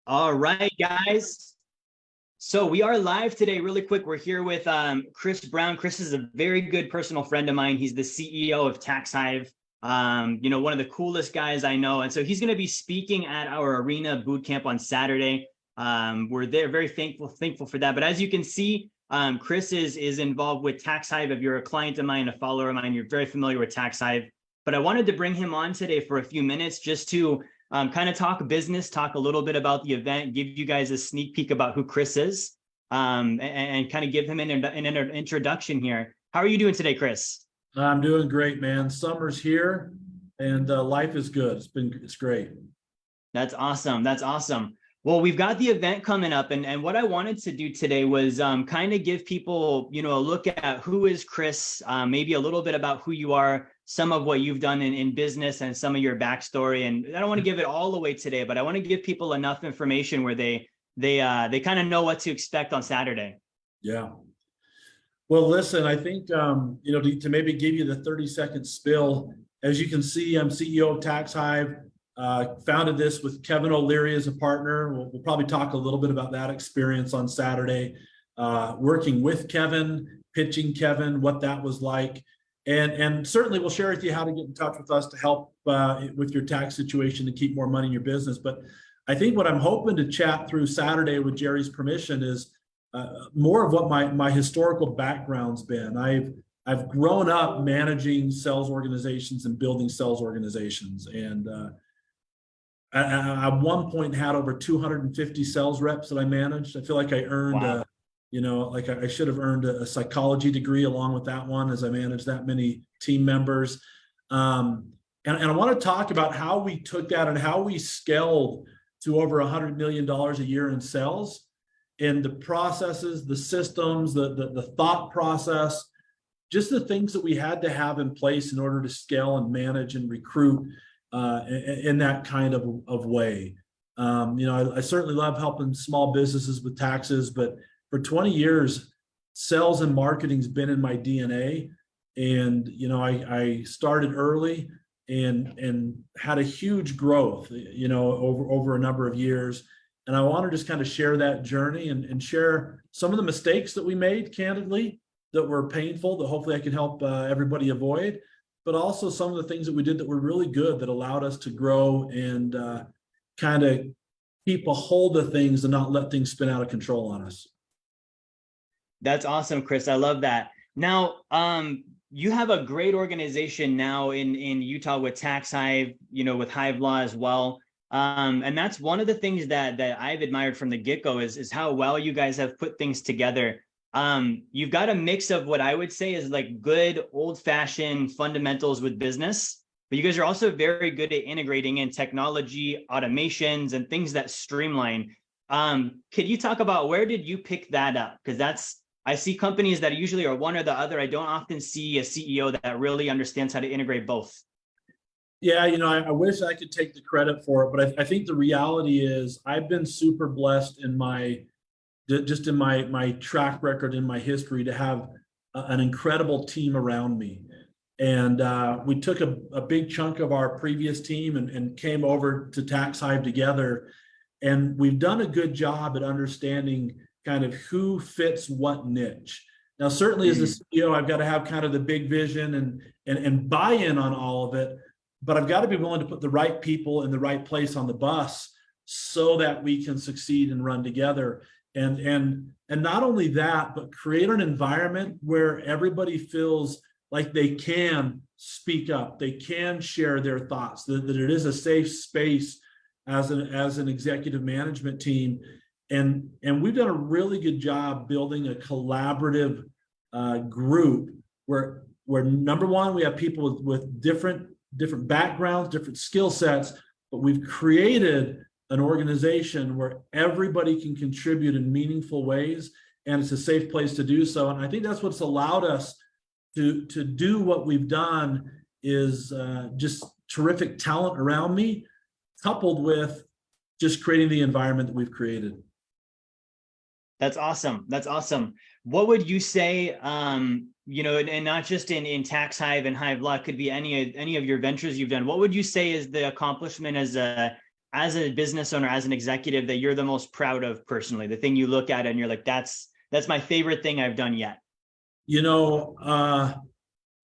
All right, guys. So we are live today. Really quick, we're here with Chris Brown. Chris is a very good personal friend of mine. He's the CEO of Hive. One of the coolest guys I know. And so he's going to be speaking at our arena Bootcamp on Saturday. We're there, very thankful for that. But as you can see, Chris is involved with Hive. If you're a client of mine, a follower of mine, you're very familiar with Hive. But I wanted to bring him on today for a few minutes just to kind of talk business, talk a little bit about the event, give you guys a sneak peek about who Chris is, and kind of give him an introduction here. How are you doing today, Chris? I'm doing great, man. Summer's here and life is good. It's great. That's awesome. That's awesome. Well, we've got the event coming up, and what I wanted to do today was kind of give people, a look at who is Chris, maybe a little bit about who you are, some of what you've done in business and some of your backstory. And I don't want to give it all away today, but I want to give people enough information where they kind of know what to expect on Saturday. Yeah. Well, listen, I think, to maybe give you the 30-second spill, as you can see, I'm CEO of Hive. Founded this with Kevin O'Leary as a partner. We'll probably talk a little bit about that experience on Saturday, working with Kevin, pitching Kevin, what that was like. And certainly we'll share with you how to get in touch with us to help with your tax situation to keep more money in your business. But I think what I'm hoping to chat through Saturday with Jerry's permission is more of what my historical background's been. I've grown up managing sales organizations and building sales organizations. And I at one point had over 250 sales reps that I managed. I feel like I earned Wow. I should have earned a psychology degree along with that one, as I managed that many team members. And I want to talk about how we took that and how we scaled to over $100 million a year in sales, and the processes, the systems, the thought process, just the things that we had to have in place in order to scale and manage and recruit in that kind of way. I certainly love helping small businesses with taxes, but for 20 years, sales and marketing's been in my DNA. And, I started early and had a huge growth, over a number of years. And I want to just kind of share that journey and share some of the mistakes that we made, candidly, that were painful, that hopefully I can help everybody avoid, but also some of the things that we did that were really good that allowed us to grow and kind of keep a hold of things and not let things spin out of control on us. That's awesome, Chris. I love that. Now, you have a great organization now in Utah with Hive, with Hive Law as well. And that's one of the things that I've admired from the get-go is how well you guys have put things together. You've got a mix of what I would say is like good old-fashioned fundamentals with business, but you guys are also very good at integrating in technology, automations, and things that streamline. Could you talk about where did you pick that up? Because I see companies that usually are one or the other. I don't often see a CEO that really understands how to integrate both. Yeah, I wish I could take the credit for it, but I think the reality is I've been super blessed in my track record, in my history, to have an incredible team around me. And we took a big chunk of our previous team and came over to Hive together. And we've done a good job at understanding kind of who fits what niche. Now, certainly as the CEO, I've got to have kind of the big vision and buy-in on all of it, but I've got to be willing to put the right people in the right place on the bus so that we can succeed and run together. And not only that, but create an environment where everybody feels like they can speak up, they can share their thoughts, that it is a safe space as an executive management team. And we've done a really good job building a collaborative group where number one, we have people with different backgrounds, different skill sets, but we've created an organization where everybody can contribute in meaningful ways, and it's a safe place to do so. And I think that's what's allowed us to do what we've done, is just terrific talent around me, coupled with just creating the environment that we've created. That's awesome. That's awesome. What would you say, and not just in Hive and Hive Law, could be any of your ventures you've done. What would you say is the accomplishment as a as a business owner, as an executive, that you're the most proud of personally? The thing you look at and you're like, that's my favorite thing I've done yet. You know,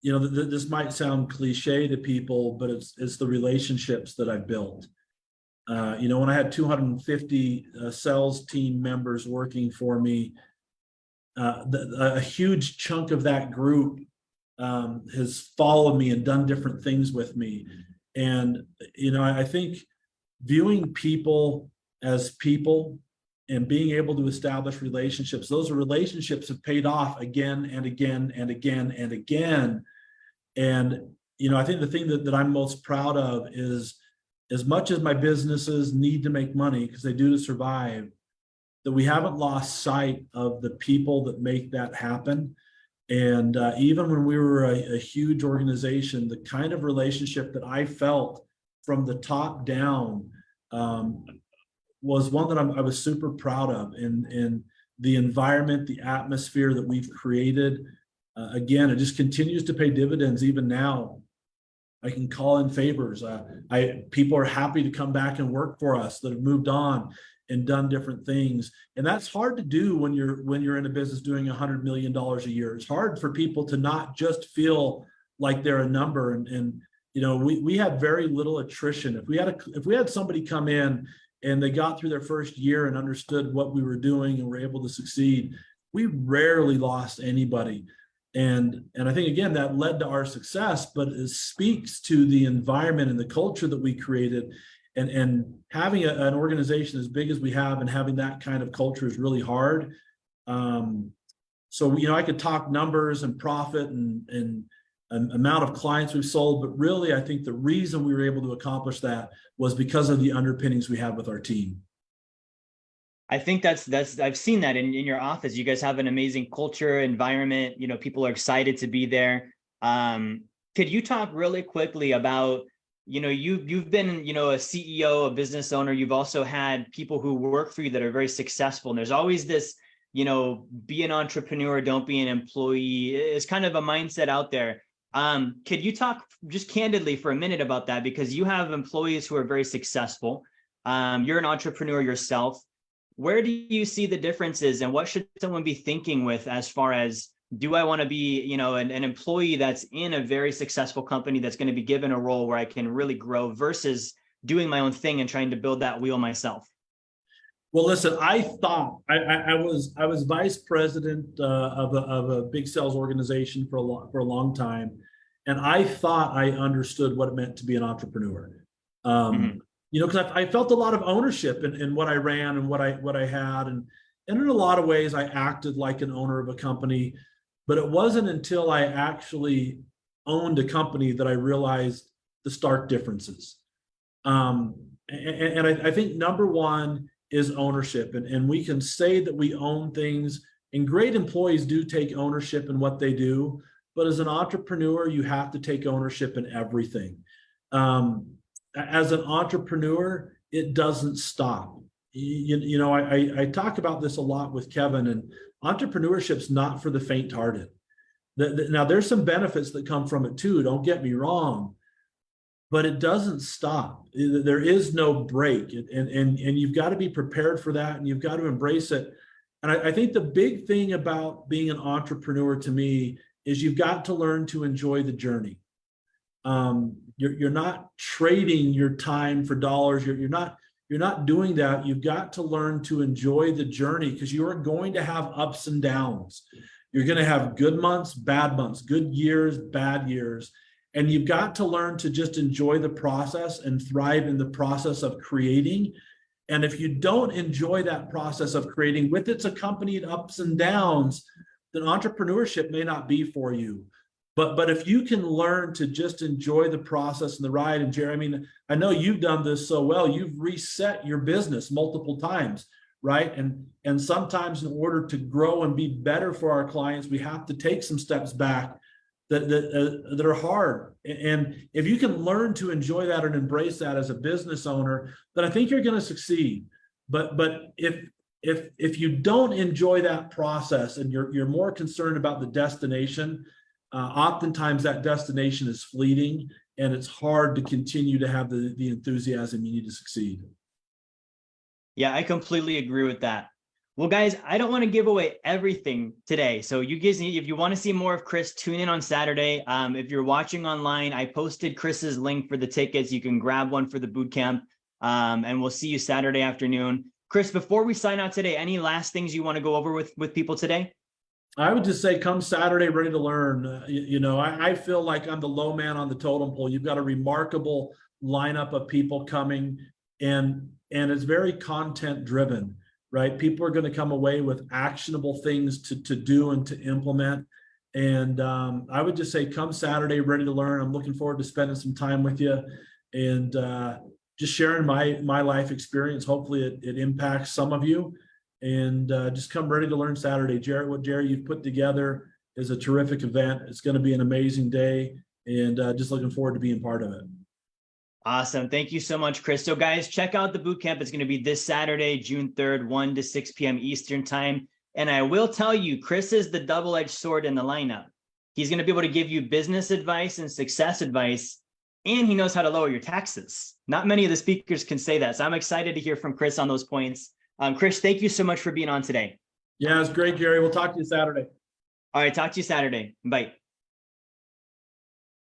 this might sound cliche to people, but it's the relationships that I've built. When I had 250 sales team members working for me, a huge chunk of that group has followed me and done different things with me. And, I think viewing people as people and being able to establish relationships, those relationships have paid off again and again and again and again. And, I think the thing that I'm most proud of is, as much as my businesses need to make money, because they do to survive, that we haven't lost sight of the people that make that happen. And even when we were a huge organization, the kind of relationship that I felt from the top down was one that I was super proud of. And the environment, the atmosphere that we've created, again, it just continues to pay dividends even now. I can call in favors. People are happy to come back and work for us that have moved on and done different things. And that's hard to do when you're in a business doing $100 million a year. It's hard for people to not just feel like they're a number. And we had very little attrition. If we had somebody come in and they got through their first year and understood what we were doing and were able to succeed, we rarely lost anybody. And I think, again, that led to our success, but it speaks to the environment and the culture that we created. And having an organization as big as we have and having that kind of culture is really hard. So, I could talk numbers and profit and amount of clients we've sold, but really, I think the reason we were able to accomplish that was because of the underpinnings we have with our team. I think that's I've seen that in your office. You guys have an amazing culture, environment, people are excited to be there. Could you talk really quickly about, you've been, a CEO, a business owner. You've also had people who work for you that are very successful. And there's always this, be an entrepreneur, don't be an employee. It's kind of a mindset out there. Could you talk just candidly for a minute about that? Because you have employees who are very successful. You're an entrepreneur yourself. Where do you see the differences, and what should someone be thinking with as far as, do I want to be, an employee that's in a very successful company that's going to be given a role where I can really grow, versus doing my own thing and trying to build that wheel myself? Well, listen, I thought I was vice president of a big sales organization for a long time, and I thought I understood what it meant to be an entrepreneur. Because I felt a lot of ownership in what I ran and what I had, and in a lot of ways I acted like an owner of a company. But it wasn't until I actually owned a company that I realized the stark differences. And I think number one is ownership, and we can say that we own things, and great employees do take ownership in what they do. But as an entrepreneur, you have to take ownership in everything. As an entrepreneur, it doesn't stop. I talk about this a lot with Kevin, and entrepreneurship's not for the faint-hearted. Now, there's some benefits that come from it too, don't get me wrong, but it doesn't stop. There is no break, and you've got to be prepared for that, and you've got to embrace it. And I think the big thing about being an entrepreneur to me is you've got to learn to enjoy the journey. You're not trading your time for dollars. You're not doing that. You've got to learn to enjoy the journey, because you are going to have ups and downs. You're going to have good months, good years, bad years. And you've got to learn to just enjoy the process and thrive in the process of creating. And if you don't enjoy that process of creating with its accompanied ups and downs, then entrepreneurship may not be for you. But if you can learn to just enjoy the process and the ride, and Jerry, I know you've done this so well. You've reset your business multiple times, right? And sometimes in order to grow and be better for our clients, we have to take some steps back that are hard. And if you can learn to enjoy that and embrace that as a business owner, then I think you're going to succeed. But if you don't enjoy that process and you're more concerned about the destination, oftentimes that destination is fleeting, and it's hard to continue to have the enthusiasm you need to succeed. Yeah, I completely agree with that. Well, guys, I don't want to give away everything today. So you guys, if you want to see more of Chris, tune in on Saturday. If you're watching online, I posted Chris's link for the tickets. You can grab one for the boot camp. And we'll see you Saturday afternoon. Chris, before we sign out today, any last things you want to go over with people today? I would just say come Saturday ready to learn. I feel like I'm the low man on the totem pole. You've got a remarkable lineup of people coming, and it's very content driven, right? People are going to come away with actionable things to do and to implement. And I would just say come Saturday ready to learn. I'm looking forward to spending some time with you and just sharing my life experience. Hopefully it impacts some of you. And just come ready to learn Saturday. Jerry, what Jerry you've put together is a terrific event. It's going to be an amazing day, and just looking forward to being part of it. Awesome. Thank you so much, Chris. So guys, check out the bootcamp. It's going to be this Saturday, June 3rd, 1 to 6 p.m. Eastern time. And I will tell you, Chris is the double-edged sword in the lineup. He's going to be able to give you business advice and success advice, and he knows how to lower your taxes. Not many of the speakers can say that. So I'm excited to hear from Chris on those points. Chris, thank you so much for being on today. Yeah, it's great, Jerry. We'll talk to you Saturday. All right, talk to you Saturday. Bye.